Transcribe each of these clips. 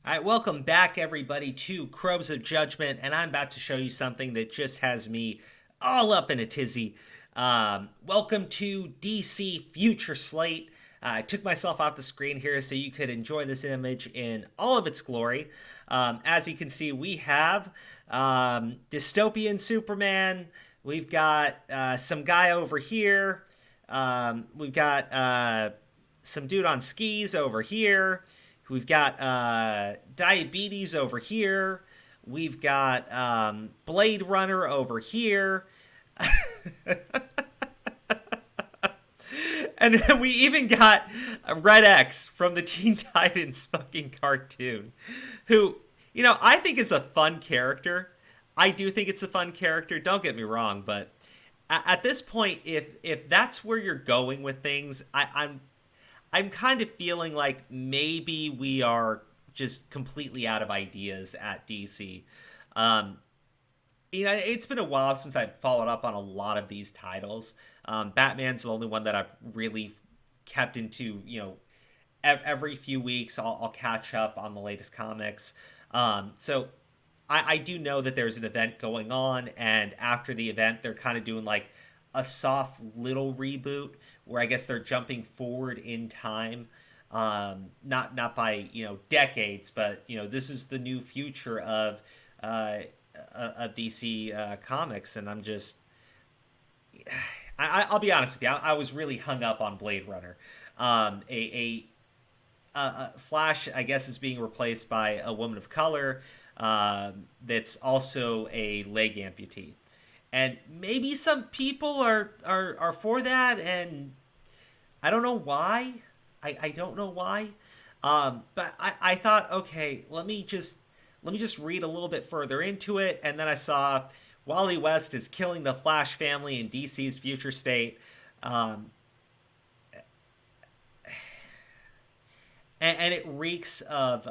All right, welcome back, everybody, to Crobes of Judgment, and I'm about to show you something that just has me all up in a tizzy. Welcome to DC Future Slate. I took myself off the screen here so you could enjoy this image in all of its glory. As you can see, we have dystopian Superman. We've got some guy over here. We've got some dude on skis over here. We've got diabetes over here. We've got Blade Runner over here. And then we even got Red X from the Teen Titans fucking cartoon, who, I think is a fun character. I do think it's a fun character. Don't get me wrong, but at this point, if that's where you're going with things, I'm kind of feeling like maybe we are just completely out of ideas at DC. Um, it's been a while since I've followed up on a lot of these titles. Batman's the only one that I've really kept into. Every few weeks I'll catch up on the latest comics. So I do know that there's an event going on, and after the event, they're kind of doing like a soft little reboot where I guess they're jumping forward in time, not by decades, but this is the new future uh, of DC comics, and I'm just I'll be honest with you, I was really hung up on Blade Runner. Flash, I guess, is being replaced by a woman of color that's also a leg amputee. And maybe some people are for that, and I don't know why. I don't know why. But I thought, okay, let me just read a little bit further into it, and then I saw Wally West is killing the Flash family in DC's future state. Um, and it reeks of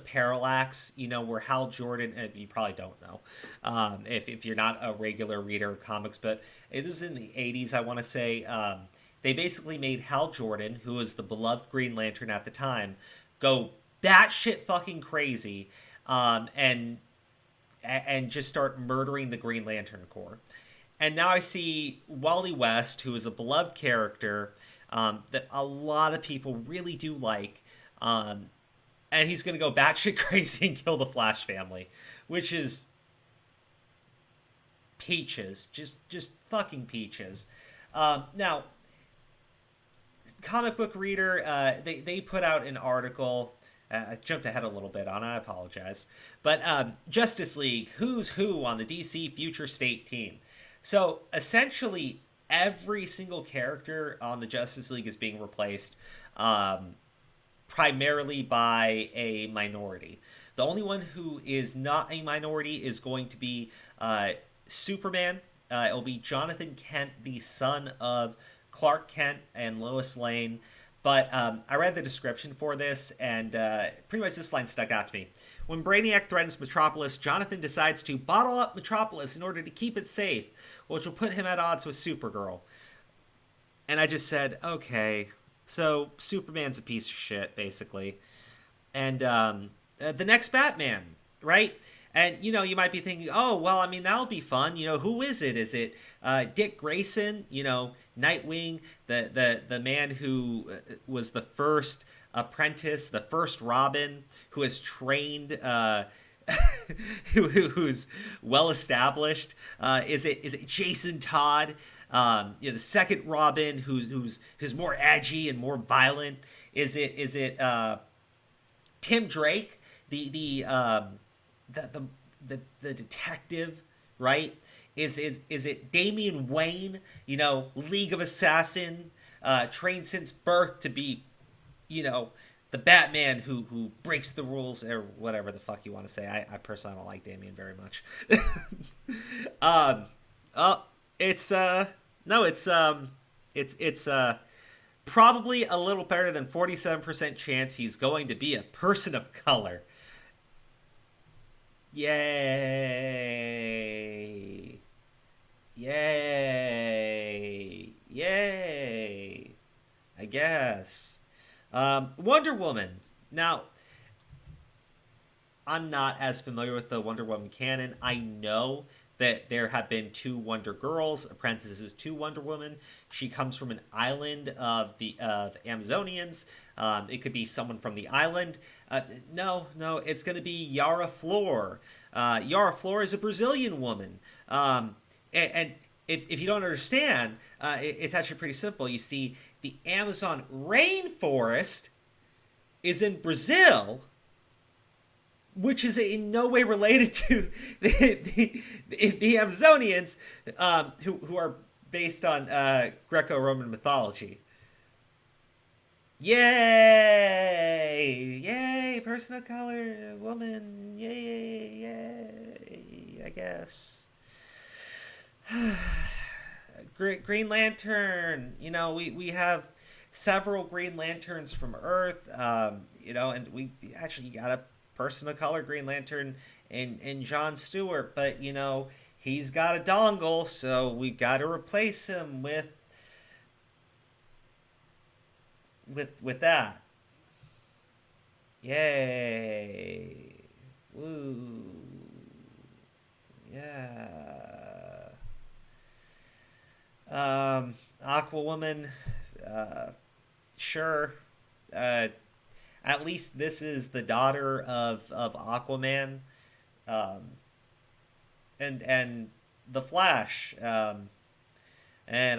Parallax, where Hal Jordan, you probably don't know if you're not a regular reader of comics, but it was in the 80s, I want to say. They basically made Hal Jordan, who was the beloved Green Lantern at the time, go batshit fucking crazy, and just start murdering the Green Lantern Corps. And now I see Wally West, who is a beloved character that a lot of people really do like. And he's going to go batshit crazy and kill the Flash family, which is peaches, just fucking peaches. Now, comic book reader, they put out an article. I jumped ahead a little bit on. I apologize, but Justice League, who's who on the DC Future State team. So essentially, every single character on the Justice League is being replaced. Primarily by a minority. The only one who is not a minority is going to be Superman. It'll be Jonathan Kent, the son of Clark Kent and Lois Lane. But I read the description for this, and pretty much this line stuck out to me. When Brainiac threatens Metropolis, Jonathan decides to bottle up Metropolis in order to keep it safe, which will put him at odds with Supergirl. And I just said, okay, so Superman's a piece of shit, basically. And the next Batman, right? And you might be thinking, oh well, I mean that'll be fun. Who is it? Is it Dick Grayson? Nightwing, the man who was the first apprentice, the first Robin, who has trained. Who's well established? Is it Jason Todd? The second Robin, who's more edgy and more violent. Is it Tim Drake, the detective, right? Is it Damian Wayne? League of Assassin, trained since birth to be, the Batman who breaks the rules, or whatever the fuck you want to say. I personally don't like Damian very much. um, it's no, it's probably a little better than 47% chance he's going to be a person of color. Yay! Yay! Yay! I guess. Wonder Woman. Now, I'm not as familiar with the Wonder Woman canon. I know that there have been two Wonder Girls, apprentices to Wonder Woman. She comes from an island of Amazonians. It could be someone from the island. No, it's going to be Yara Flor. Yara Flor is a Brazilian woman. And if you don't understand, it's actually pretty simple. You see, the Amazon rainforest is in Brazil, which is in no way related to the Amazonians, who are based on Greco-Roman mythology. Yay! Yay! Person of color, woman. Yay! Yay! I guess. Green Lantern. We have several Green Lanterns from Earth. And we actually got a person of color Green Lantern in John Stewart, but he's got a dongle, so we got to replace him with that. Yay! Woo! Yeah. Aquawoman. Sure. Uh, at least this is the daughter of Aquaman, um, and the Flash. And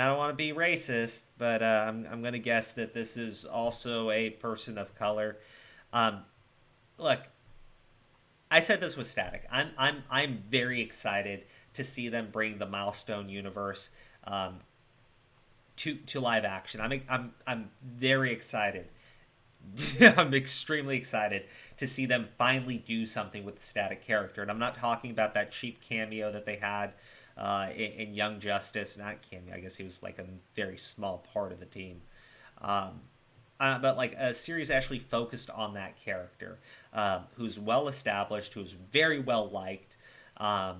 I don't want to be racist, but I'm gonna guess that this is also a person of color. Um, Look, I said this was static. I'm very excited to see them bring the Milestone universe um, to live action. I'm very excited. I'm extremely excited to see them finally do something with the static character. And I'm not talking about that cheap cameo that they had in Young Justice. Not cameo, I guess he was like a very small part of the team. Um, but like a series actually focused on that character, who's well established, who's very well liked. Um,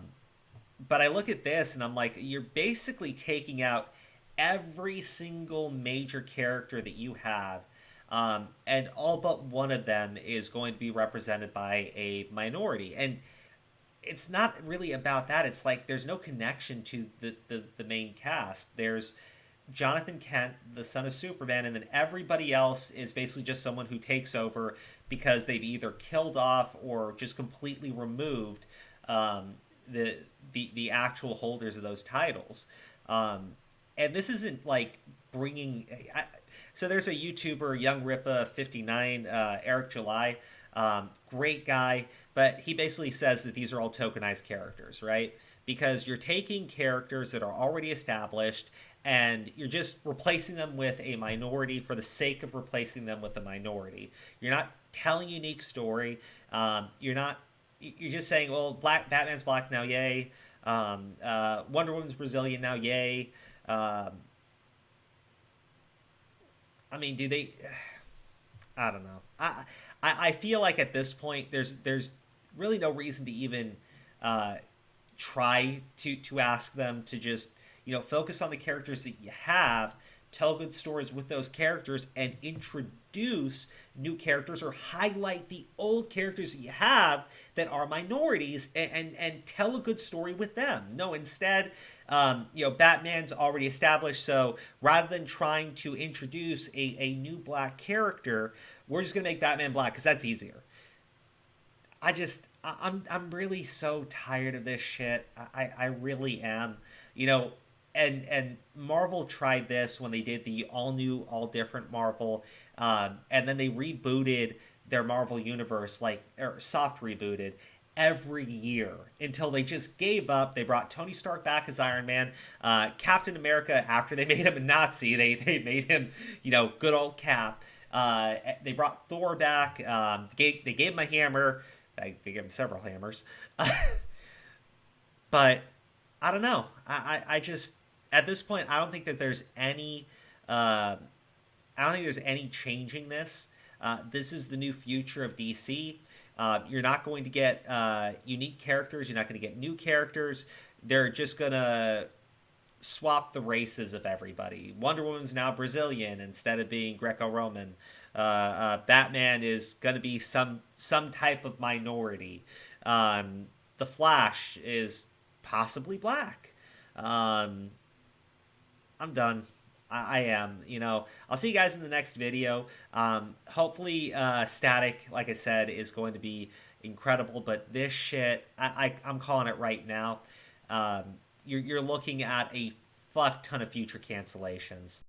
but I look at this and I'm like, you're basically taking out every single major character that you have, and all but one of them is going to be represented by a minority. And it's not really about that. It's like there's no connection to the main cast. There's Jonathan Kent, the son of Superman, and then everybody else is basically just someone who takes over because they've either killed off or just completely removed um, the the actual holders of those titles. Um, and this isn't like bringing. So there's a YouTuber, Young Ripa 59, Eric July, great guy, but he basically says that these are all tokenized characters, right? Because you're taking characters that are already established and you're just replacing them with a minority for the sake of replacing them with a minority. You're not telling a unique story. You're not. You're just saying, well, Batman's black now, yay. Wonder Woman's Brazilian now, yay. Um, I mean, do they? I don't know. I feel like at this point, there's really no reason to even uh, try to ask them to just focus on the characters that you have, tell good stories with those characters, and introduce new characters or highlight the old characters that you have that are minorities, and tell a good story with them. No, instead, Batman's already established, so rather than trying to introduce a new black character, we're just gonna make Batman black because that's easier. I'm really so tired of this shit. I really am. You know, and Marvel tried this when they did the all new, all different Marvel, and then they rebooted their Marvel universe, like, or soft rebooted every year until they just gave up. They brought Tony Stark back as Iron Man, Captain America after they made him a Nazi. They made him good old Cap. They brought Thor back. They gave him a hammer. They gave him several hammers. But I don't know. I just at this point I don't think that there's any I don't think there's any changing this. This is the new future of DC. You're not going to get unique characters. You're not going to get new characters. They're just gonna swap the races of everybody. Wonder Woman's now Brazilian instead of being Greco-Roman. Batman is gonna be some type of minority. The Flash is possibly black. Um, I'm done. I am. I'll see you guys in the next video. Hopefully, Static, like I said, is going to be incredible. But this shit, I'm calling it right now. You're looking at a fuck ton of future cancellations.